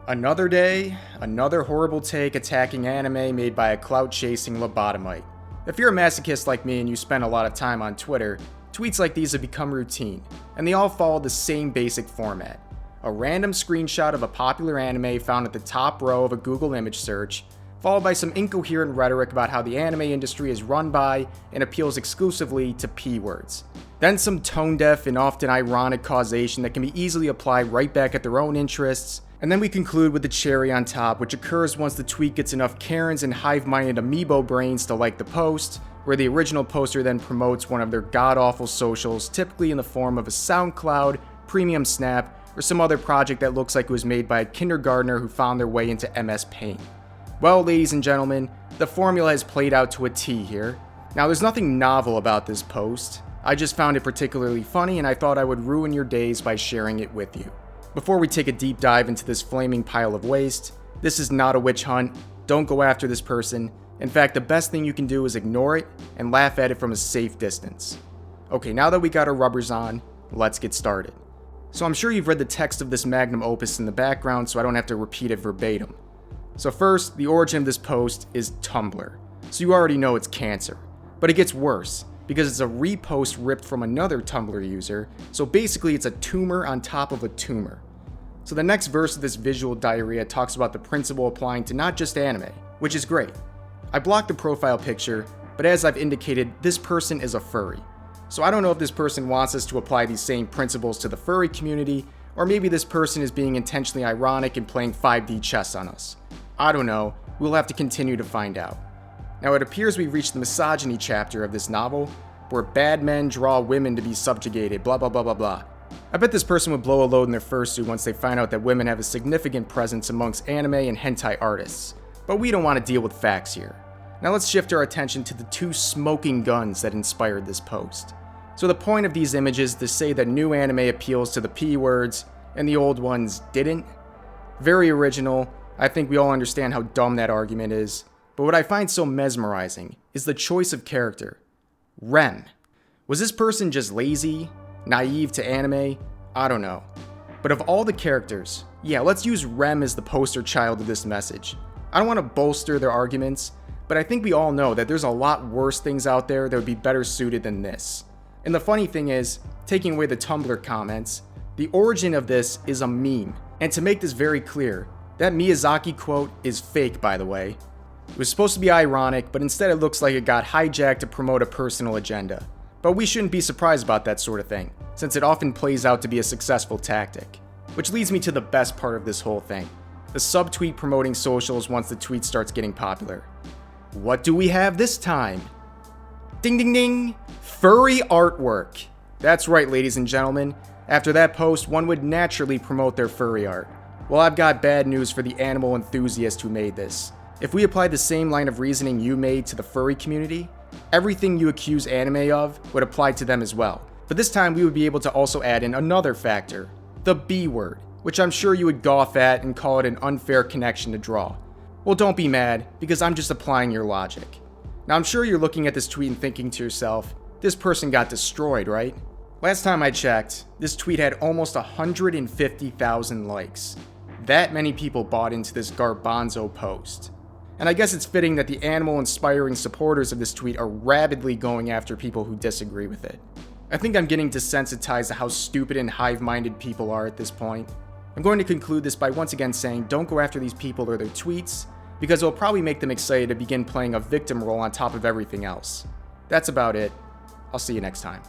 Another day, another horrible take attacking anime made by a clout-chasing lobotomite. If you're a masochist like me and you spend a lot of time on Twitter, tweets like these have become routine, and they all follow the same basic format. A random screenshot of a popular anime found at the top row of a Google image search, followed by some incoherent rhetoric about how the anime industry is run by and appeals exclusively to P-words. Then some tone-deaf and often ironic causation that can be easily applied right back at their own interests. And then we conclude with the cherry on top, which occurs once the tweet gets enough Karens and hive-minded amiibo brains to like the post, where the original poster then promotes one of their god-awful socials, typically in the form of a SoundCloud, Premium Snap, or some other project that looks like it was made by a kindergartner who found their way into MS Paint. Well, ladies and gentlemen, the formula has played out to a T here. Now, there's nothing novel about this post. I just found it particularly funny, and I thought I would ruin your days by sharing it with you. Before we take a deep dive into this flaming pile of waste, this is not a witch hunt. Don't go after this person. In fact, the best thing you can do is ignore it and laugh at it from a safe distance. Okay, now that we got our rubbers on, let's get started. So I'm sure you've read the text of this magnum opus in the background, so I don't have to repeat it verbatim. So first, the origin of this post is Tumblr. So you already know it's cancer. But it gets worse, because it's a repost ripped from another Tumblr user, so basically it's a tumor on top of a tumor. So the next verse of this visual diarrhea talks about the principle applying to not just anime, which is great. I blocked the profile picture, but as I've indicated, this person is a furry. So I don't know if this person wants us to apply these same principles to the furry community, or maybe this person is being intentionally ironic and playing 5D chess on us. I don't know, we'll have to continue to find out. Now it appears we've reached the misogyny chapter of this novel, where bad men draw women to be subjugated, blah blah blah blah blah. I bet this person would blow a load in their fursuit once they find out that women have a significant presence amongst anime and hentai artists. But we don't want to deal with facts here. Now let's shift our attention to the two smoking guns that inspired this post. So the point of these images is to say that new anime appeals to the P-words and the old ones didn't. Very original. I think we all understand how dumb that argument is. But what I find so mesmerizing is the choice of character. Rem. Was this person just lazy? Naive to anime? I don't know. But of all the characters, yeah, let's use Rem as the poster child of this message. I don't want to bolster their arguments, but I think we all know that there's a lot worse things out there that would be better suited than this. And the funny thing is, taking away the Tumblr comments, the origin of this is a meme. And to make this very clear, that Miyazaki quote is fake, by the way. It was supposed to be ironic, but instead it looks like it got hijacked to promote a personal agenda. But we shouldn't be surprised about that sort of thing, since it often plays out to be a successful tactic. Which leads me to the best part of this whole thing. The subtweet promoting socials once the tweet starts getting popular. What do we have this time? Ding ding ding! Furry Artwork! That's right, ladies and gentlemen. After that post, one would naturally promote their furry art. Well, I've got bad news for the animal enthusiast who made this. If we apply the same line of reasoning you made to the furry community, everything you accuse anime of would apply to them as well. But this time we would be able to also add in another factor, the B word, which I'm sure you would gawk at and call it an unfair connection to draw. Well, don't be mad, because I'm just applying your logic. Now I'm sure you're looking at this tweet and thinking to yourself, this person got destroyed, right? Last time I checked, this tweet had almost 150,000 likes. That many people bought into this garbanzo post. And I guess it's fitting that the animal-inspiring supporters of this tweet are rabidly going after people who disagree with it. I think I'm getting desensitized to how stupid and hive-minded people are at this point. I'm going to conclude this by once again saying don't go after these people or their tweets, because it'll probably make them excited to begin playing a victim role on top of everything else. That's about it. I'll see you next time.